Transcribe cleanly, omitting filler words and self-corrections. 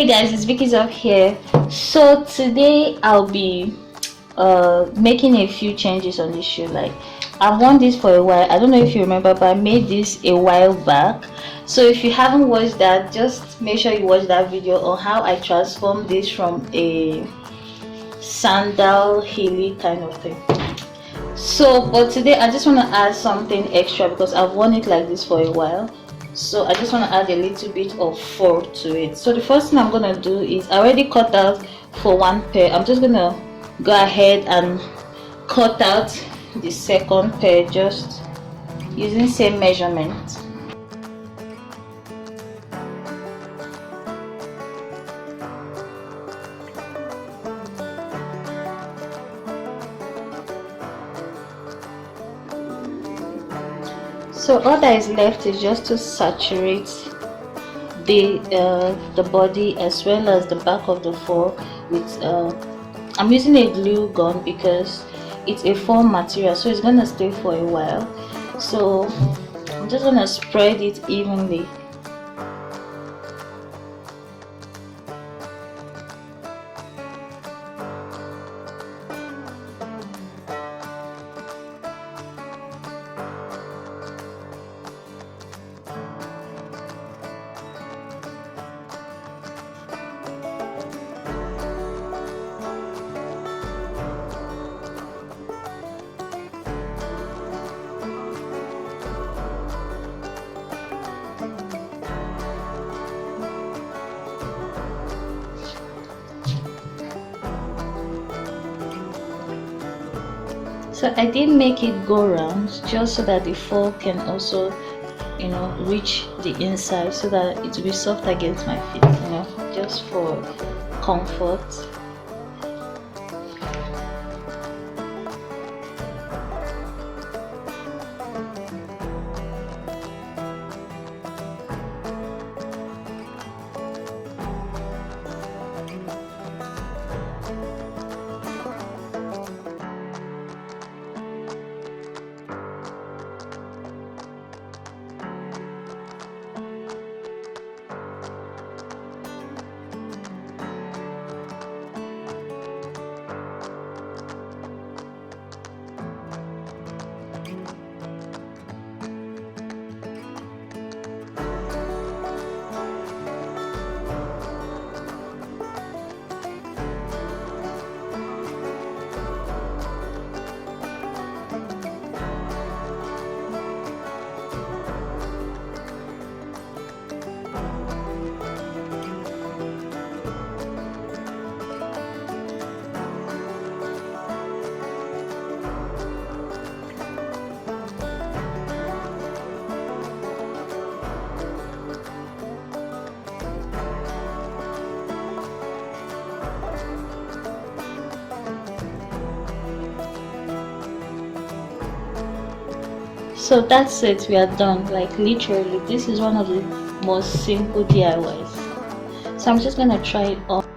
Hey guys, it's Vicky's up here. So today I'll be making a few changes on this shoe. Like, I've worn this for a while. I don't know if you remember, but I made this a while back. So if you haven't watched that, just make sure you watch that video on how I transformed this from a sandal heely kind of thing. So but today I just want to add something extra because I've worn it like this for a while. So I just want to add a little bit of fur to it. So the first thing I'm gonna do is I already cut out for one pair. I'm just gonna go ahead and cut out the second pair just using same measurement. So all that is left is just to saturate the body as well as the back of the fur with I'm using a glue gun because it's a foam material, so it's gonna stay for a while. So I'm just gonna spread it evenly. So I did make it go round just so that the fur can also, reach the inside so that it will be soft against my feet, just for comfort. So that's it, we are done. Like literally, this is one of the most simple DIYs. So I'm just gonna try it on.